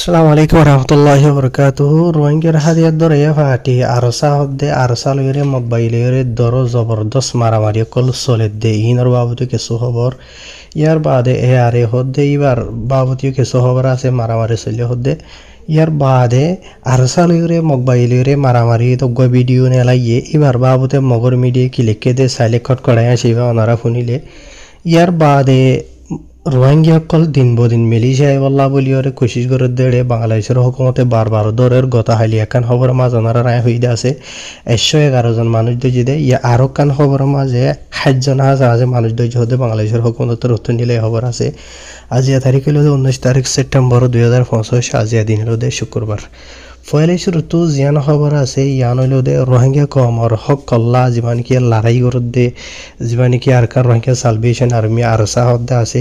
আসসালামু আলাইকুম warahmatullahi wabarakatuh রোহিঙ্গার হাদিয়ার দরে ফাটি আরসা হদ্দে আরসা লইরে মোবাইলেরে দরো জবরদস্ত মারামারি কল চলে দে ইনর বাবুতে কিছু খবর ইয়ার বাদে এ আরে হদ্দে ইবার বাবুতে কিছু খবর আছে মারামারি চলে হদ্দে ইয়ার বাদে আরসা লইরে মোবাইলেরে মারামারি তো ভিডিও নেলাইয়ে এবার বাবুতে মগর মিডিয়া ক্লিকে দে সাইলে কট করাই আসিবা ওনারা শুনিলে ইয়ার বাদে রোহিঙ্গা সকল দিন বদিন মিলিশিয়ায় বল্লা বলিওরে কোশিশ করে দেড়ে বাংলাদেশের হুকুমতে বারবার দরের গত হাইলি একান খবর মাঝ ওনারা রায় হইতে আছে 111 জন মানুষ দইজে দে ইয়া আরো কান খবর মাঝে 60 জন আছে মানুষ দইজে হতে বাংলাদেশের হুকুমতের উত্তর নিলে খবর আছে আজিয়া তারিখ হলো 19 তারিখ সেপ্টেম্বর 2025 আজিয়া দিন হলো শুক্রবার ফয়লে শুরুতো জিয়ান খবর আছে ইয়ান হইলো দে রোহিঙ্গা কমর হক কল্লা জীবান কি লড়াই করতে জীবান কি আরকার রোহিঙ্গা সালভেশন আর্মি আরসা হদ্দে আছে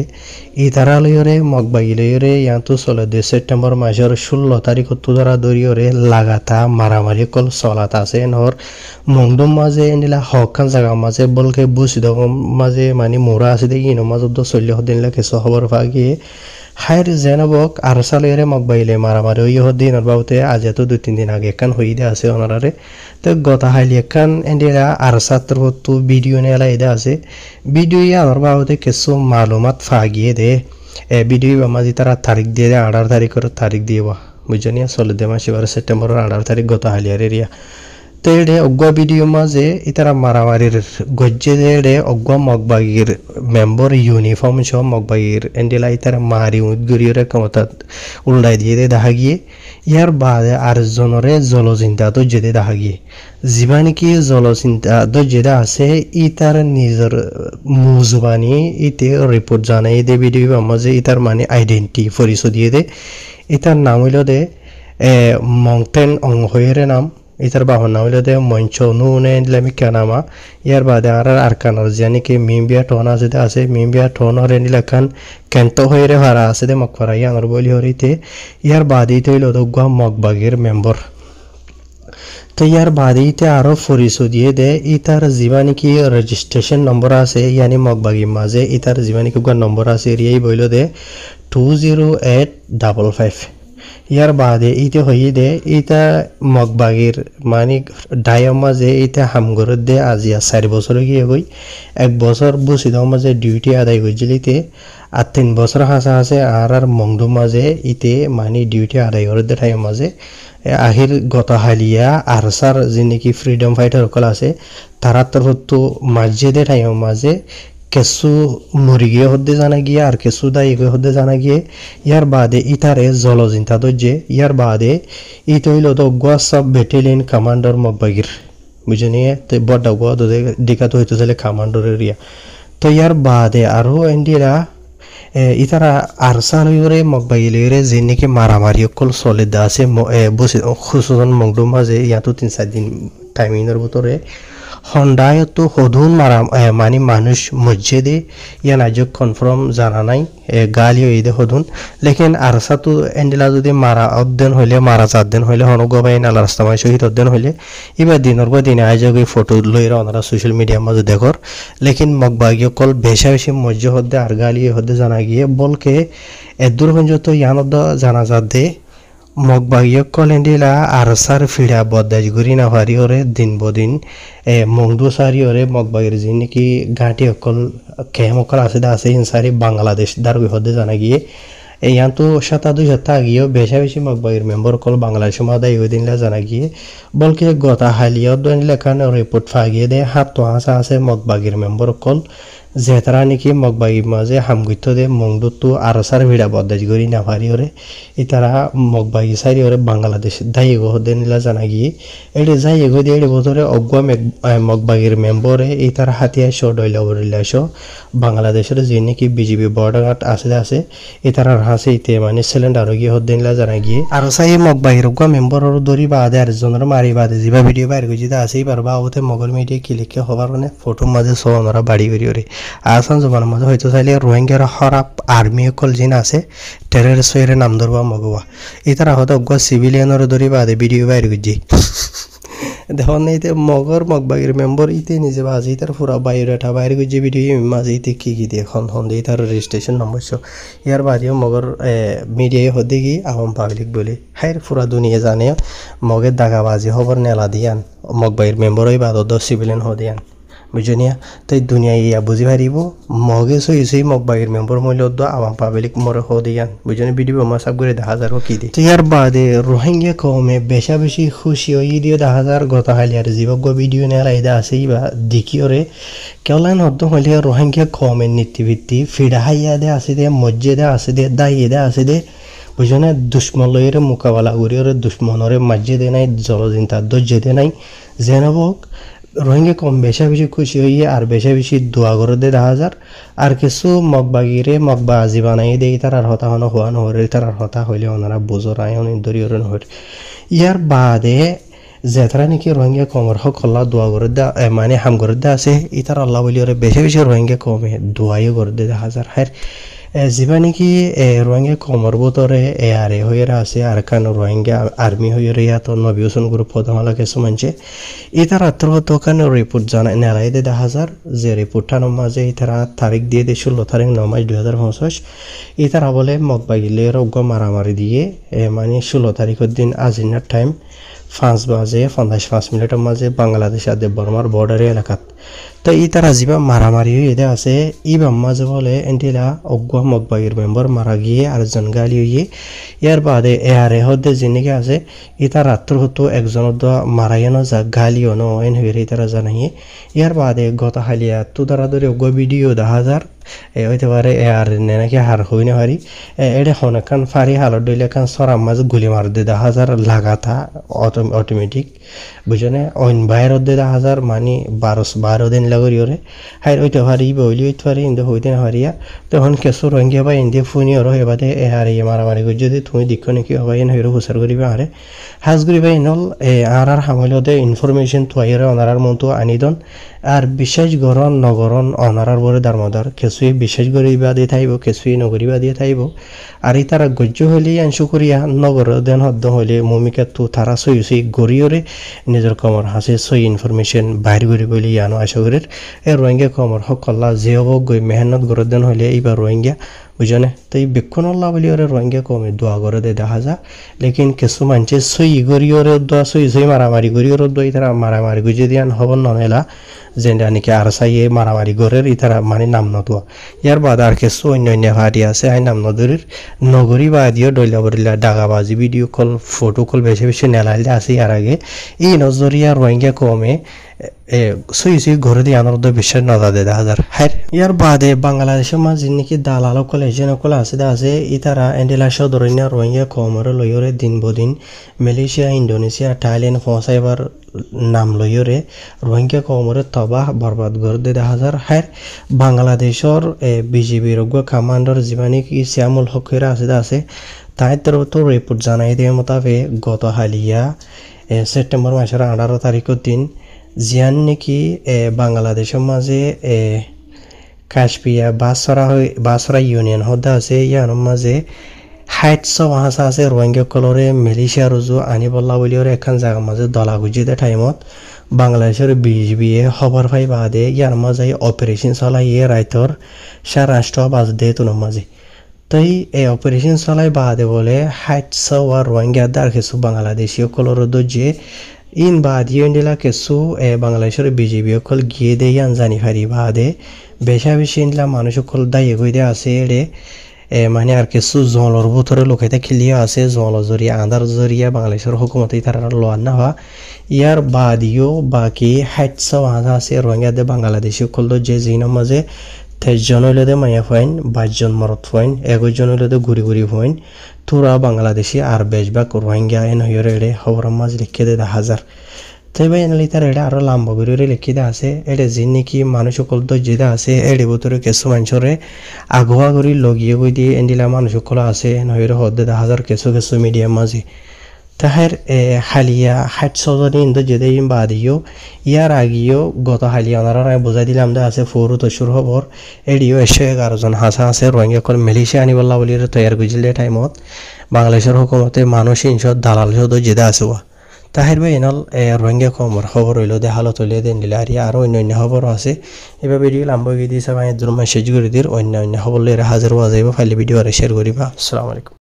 এই তারা লইরে মগবাইলরে ইয়ান তো চলে দে সেপ্টেম্বর মাসের 16 তারিখ তুদারা দরিয়রে লাগাতা মারামারি কল চলাতা আছে নর মংদম মাঝে এনিলা হকান জায়গা মাঝে বলকে বুসিদ মাঝে মানে মোরা আছে দে ইনো মাঝে তো চলে হদিন লাগে খবর পাগিয়ে হাইর জেনাবক আরসা লইরে মগবাইলে মারামারি ওই হদিন আর বাবুতে আজ তো 2-3 দিন আগে একান হইদে আছে ওনারে তো গতা হাইলি একান এন্ডিরা আরসাত্র তো ভিডিও নেলা ইদে আছে ভিডিও আর বাবুতে কিছু মালুমাত ফাগিয়ে দে ভিডিও মাঝে তারা তারিখ দিয়ে 18 তারিখের তারিখ দিয়েবা বুঝনি চলে দে মাসে সেপ্টেম্বর 18 তারিখ গতা হাইলিয়ার এরিয়া তেড়ে অগ্গা ভিডিও মাঝে ইতারা মারামারির গজ্জে দেড়ে অগ্গা মগবাগির মেম্বর ইউনিফর্ম সহ মগবাগির এন্ডিলা ইতারা মারি উদ্গুরিয়রে ক্ষমতা উল্টাই দিয়ে দেখা গিয়ে ইয়ার বাদে আর জনরে জলচিন্তা তো যেতে দেখা গিয়ে যিবা নাকি জলচিন্তা তো যেটা আছে ইতার নিজের মুজবানি ইতে রিপোর্ট জানাই দে ভিডিও মাঝে ইতার মানে আইডেন্টি পরিচয় দিয়ে দে ইতার নাম হইল দে মংটেন অংহয়ের নাম ইতার বাহন নাম হইল দে মঞ্চ নুনে নিলামিকা নামা ইয়ার বাদে আর কানার জানি কি মিমবিয়া টোনা যেটা আছে মিমবিয়া টোনর নিলাখান কেন্ত হয়ে ভাড়া আছে দে মকফারা ইয়ানোর বলি হরিতে ইয়ার বাদে ইতে হইল দগুয়া মগবাগের মেম্বর তো ইয়ার বাদে ইতে আরো পরিচয় দিয়ে দে ইতার যিবা নাকি রেজিস্ট্রেশন নম্বর আছে ইয়ানি মগবাগির মাঝে ইতার যিবা নাকি নম্বর আছে এরিয়াই বইল দে 20855 ইয়ার বাদে ইতে হইয়ে দে ইতা মগবাগির মানে ডায়ম মাঝে ইতে হামগরত দে আজিয়া 4 বছর গিয়ে গই 1 বছর বসিদ মাঝে ডিউটি আদায় করছিলিতে আর 3 বছর হাসা আর মংদু মাঝে ইতে মানে ডিউটি আদায় করে দে টাইম মাঝে আহির গত হালিয়া আরসার যে নাকি ফ্রিডম ফাইটার সকল আছে তারা তো মাঝে দে টাইম মাঝে কিছু মুরগিয়ে হদ্দে জানা গিয়ে আর কিছু দায়ী হদ্দে জানা গিয়ে ইয়ার বাদে ইতারে জলচিন্তা দজ্জে ইয়ার বাদে ইত হইল তো গোয়া সাব ব্যাটালিয়ন কমান্ডার মগবাগির বুঝে তো বড় গোয়া ডিকাত হইতে চলে কমান্ডার এরিয়া তো ইয়ার বাদে আরো এন্ডিরা ইতারা আরসা লইরে মগবাগিলেরে যে নাকি মারামারি কল চলে দা আছে বসে খুশন মংডুম মাঝে ইয়াতো 3-4 দিন টাইমিংয়ের ভিতরে হন্ডায় তো হদুন মারা মানে মানুষ মসজিদে ইয়ান আজ কনফার্ম জানা নাই গালি হইদে হদুন লেকিন আরসা তো এন্ডিলা যদি মারা অধ্যয়ন হইলে মারা 4 দিন হইলে হনগবাই নালা রাস্তামায় শহীদ অধ্যয়ন হইলে এবার দিনের পর দিনে আজ ফটো লইরা ওনারা সোশ্যাল মিডিয়ার মাঝে দেখর লেকিন মগবাগীয় কল বেশা বেশি মসজিদ হদ্দে আর গালি হদ্দে জানা গিয়ে বলকে এদুর পর্যন্ত ইয়ানদ জানা দে মগবাগীয় কল এন্ডিলা আরসার ফিড়া বদাজ গুরি না ভারি ওরে দিন বদিন মংদু সারি ওরে মগবাগির যে নাকি ঘাটি অকল কেম অকল আছে ইনসারি বাংলাদেশ দারুই হদে জানা গিয়ে ইয়ান তো 7-2 আগিয়েও বেশা বেশি মগবাগির মেম্বর কল বাংলাদেশ মাদাই ওই দিনলা জানা গিয়ে বলকে গতা হালিয়া দোন লেখান রিপোর্ট ফাগিয়ে দে হাত তো আছে মগবাগির মেম্বর কল যেতারা নাকি মগবাগির মাঝে হামগুইত দে মংদু তো আরসার ভিড়া বদাজ গুরি না ভারি ওরে ইতারা মগবাগি সারি ওরে বাংলাদেশ দায়ী হদে নিলা জানা গিয়ে এটি যাই এগো দিয়ে এটি বছরে অগুয়া মগবাগির মেম্বরে ইতারা হাতিয়া শো ডইলা উড়িলা শো বাংলাদেশের যে নাকি বিজিবি বর্ডার আছে ইতারা হাসে ইতে মানে সিলিন্ডার গিয়ে হদে নিলা জানা গিয়ে আর সাই মগবাগির অগুয়া মেম্বরের দরি বাদে আর জনের মারি বাদে যিবা ভিডিও বাইর গজি দা আছে পারবা ওতে মগর মিডিয়া ক্লিকে হবার মানে ফটো মাঝে সো আমরা বাড়ি করি ওরে আসান জমানার মাঝে হয়তো চাইলে রোহিঙ্গার হরাপ আর্মি কল জিন আছে টেররিস্ট এর নাম ধরবা মগবা ইতারা হয়তো অগুয়া সিভিলিয়ানের দরি বাদে ভিডিও বাইর গজি দেখুন এইতে মগর মগবাগির মেম্বর ইতে নিজে বাজি তার পুরা বায়োডাটা বাইরে যে ভিডিও মাঝে ইতে কি দিয়ে খন দিয়ে তার রেজিস্ট্রেশন নম্বর ইয়ার বাদেও মগর মিডিয়ায় হতে গিয়ে আওয়াম পাবলিক বলে হাই পুরা দুনিয়া জানে মগের দাগাবাজি খবর নেলা দিয়ান মগবাগির মেম্বর ওই বাদত সিভিলিয়ান হদিয়ান বুঝনিয়া তাই দুনিয়া ইয়া বুঝি পারিব মগে সই মগবাগির মেম্বর মূল্য আওয়াম পাবলিক মরে হদিয়ান বুঝনি ভিডিও আমার সব করে দেখা যার কি দিয়ে ইয়ার বাদে রোহিঙ্গা কমে বেশি খুশি হই দিও দেখা যার গত হালিয়ার জীবক ভিডিও নেলা ইদা আছে বা দেখিওরে কেওলান হদ্দ হলে রোহিঙ্গা কমে নীতিভিত্তি ফিডা হাইয়া দে আছে দে মসজিদে আছে দে দাইয়ে দে আছে দে বুঝনে দুশ্মন লইরে মোকাবেলা করিওরে দুশ্মনরে মাঝে দে নাই জলজিন্তার ধৈর্য দে নাই জেনবক রোহিঙ্গা কম বেশি খুশি হইয়ে আর বেশি দোয়া করে দে দেখা যার আর কিছু মগবাগিরে মগবা আজি বানাই দেই তার আর হতা হন হওয়া নহরে তার আর হতা হইলে ওনারা বোঝর আয় অনেক দরিয়রে নহর ইয়ার বাদে যেতারা নাকি রোহিঙ্গা কমর হক আল্লাহ দোয়া করে দে মানে হাম করে দে আছে ইতার আল্লাহ বলি ওরে বেশি রোহিঙ্গা কমে দোয়াইও করে দে দেখা যার হার যিবা নাকি রোহিঙ্গা কমর বোতরে আরে হয়ে আছে আর কান রোহিঙ্গা আর্মি হয়ে ইয়াত নবিউসন গ্রুপ প্রধানলা কিছু মানছে ইতার আত্মহত কানে রিপোর্ট জানা নেলাই দে দেখা যার যে রিপোর্টটার মাঝে ইতারা তারিখ দিয়ে দে 16 তারিখ 9 মাস 2025 ইতারা বলে মগবাগিলে রোগ মারামারি দিয়ে মানে 16 তারিখের দিন আজিনার টাইম 5 বাজে 55 মিনিটের মাঝে বাংলাদেশ আর বর্মার বর্ডারি এলাকাত তো ই তারা যিবা মারামারি হয়ে আছে ইবা মাঝে বলে এন্টিলা অজ্ঞা মগবাগির মেম্বার মারা গিয়ে আর জন গালি হইয়ে ইয়ার বাদে এয়ারে হদ্দে জিনিকে আছে ইতা রাত্র হতো একজনের মারাইয়ানো যা গালিও ন এন হয়ে তারা জানাইয়ে ইয়ার বাদে গত হালিয়া তু তারা ধরে অজ্ঞা ভিডিও দেখা যার হইতে পারে আর নাকি হার হই না পারি এটা হনকান ফারি হালত দইলে কান সরাম মাঝে গুলি মার দে দেখা যার লাগাতা অটোমেটিক বুঝনে অইন বাইরত দে দেখা যার মানে 12 দিন লাগরি ওরে হাই হইতে পারি বইলি হইতে পারি ইন্দে হইতে না পারিয়া তখন কেসু রঙ্গিয়া বা ইন্দে ফুনি ওর হেবাতে আর মারামারি করি যদি তুমি দেখো নাকি হবাই না হইরো হুসার করিবা আরে হাজ করিবা ইনল আর হামলতে ইনফরমেশন তুয়াইরে অনারার মতো আনিদন আর বিশ্বাস গরণ নগরণ অনারার বরে দারমদার কিছুই বিশ্বাস করিবা দিয়ে থাইব কিছুই নগরিবা দিয়ে থাইব আর ই তারা গজ্য হইলে আংশু করিয়া নগর দেন হদ্দ হইলে মমিকা তু তারা সই গড়িয়রে নিজের কমর হাসে সই ইনফরমেশন বাইর করি বলে ইয়ানো আশা করি এই রোহিঙ্গা কমর সকল্লা যে হব গই মেহনত গড় দেন হইলে এইবার রোহিঙ্গা বুঝনে তো এই বেক্ষণল্লা বলি ওরে রোহিঙ্গা কমে দোয়া করে দে দেখা যা লেকিন কিছু মানুষে সই গড়িয়রে দোয়া সই মারামারি গড়িয়র দোয়া তারা মারামারি গুজে দিয়ান হব ননেলা যেটা নাকি আর চাইয়ে মারামারি গড়ের ইতারা মানে নাম নদোয়া ইয়ার বাদ আর কিছু অন্য ভাড়ি আছে আই নাম নদরির নগরী বাদিও ডইলা বরিলা ডাগাবাজি ভিডিও কল ফটো কল বেশি নেলাইলে আছে ইয়ার আগে এই নজরিয়া রোহিঙ্গা কমে সই ঘরে দিয়ে আনার বিশ্বাস নজা দে দেখা যার হ্যাঁ ইয়ার বাদে বাংলাদেশের মাঝে নাকি দালাল কল এজেন্ট কল আছে ইতারা এন্ডেলা সদরইনা রোহিঙ্গা কমরে লইরে দিন বদিন মালয়েশিয়া ইন্দোনেশিয়া থাইল্যান্ড পৌঁছাইবার নাম লইরে রোহিঙ্গা কমরে তবাহ বরবাদ করে দে দেখা যার হ্যাঁ বাংলাদেশের বিজেপির কমান্ডার জীবানী কি শ্যামল হকেরা আছে তাই তো রিপোর্ট জানাই দিয়ে মোতাবেক গত হালিয়া সেপ্টেম্বর মাসের 18 তারিখের দিন জিয়ান নাকি বাংলাদেশের মাঝে কাশপিয়া বাসরা ইউনিয়ন হদ্দা আছে ইয়ার মাঝে 60 ভাষা আছে রোহিঙ্গা কলরে মালয়েশিয়া রুজু আনি বল্লা বলি ওর এখন জায়গার মাঝে দলা গুজিতে টাইমত বাংলাদেশের বিজিবিয়ে খবর পাই বাদে ইয়ার মাঝে অপারেশন চলাইয়ে রাইতর রাষ্ট্র বাজ দে তোর মাঝে তাই এই অপারেশন চলাই বাদে বলে 60 আর রোহিঙ্গা দার কিছু বাংলাদেশীয় কলর দোজে ইন বাদিও ইন্ডিলা কিছু বাংলাদেশের বিজেপি সকল গিয়ে দেই আনজানি ফারি বাদে বেশি ইন্ডিলা মানুষ সকল দায়ী গইতে আছে এড়ে মানে আর কিছু জলর ভিতরে লোকাইতে খেলিয়ে আছে জল জরিয়া আধার জরিয়া বাংলাদেশের হুকুমতে তারা লোয়ার না হওয়া ইয়ার বাদিও বাকি 60 হাজার আছে রোহিঙ্গাদের বাংলাদেশি সকল যে জিনের মাঝে 23 জন হইলে মাইয়া ফাইন 22 জন মরত ফাইন 21 জন হইলে ঘুরি ফাইন তোরা বাংলাদেশি আর বেশবাক রোহিঙ্গা এন হইরে এড়ে খবর মাঝ লিখে দে 1000 তাই ভাই এনালি তার এটা আরো লম্বা করে লিখে দে আছে এটা যে নাকি মানুষ সকল তো যেটা আছে এড়ে ভিতরে কিছু মানুষরে আগুয়া করি লগিয়ে গই দিয়ে এন্ডিলা মানুষ সকল আছে নহইরে হদ্দে 1000 কিছু মিডিয়াম মাঝে তাহার হালিয়া 60 জন ইন্দো যেতে বাদিও ইয়ার আগেও গত হালিয়া ওনারা বোঝাই দিলাম দে আছে ফোর তো শুরু হবর এডিও 111 জন হাসা আছে রোহিঙ্গা কল মালয়েশিয়া আনি বল্লা বলি তৈয়ার গুজিলে টাইমত বাংলাদেশের হুকুমতে মানুষ ইনশত দালাল সদ যেতে আছে তাহির ভাই এনল রোহিঙ্গা কমর খবর হইল দে হালত হইলে দেন দিলে আর আরও অন্য খবরও আছে এবার ভিডিও লাম্বা গিয়ে দিয়েছে ভাই মেসেজ করে দির অন্য খবর লইরা হাজার ওয়া যাইব ফাইলে ভিডিও আর শেয়ার করিবা। আসসালামু আলাইকুম।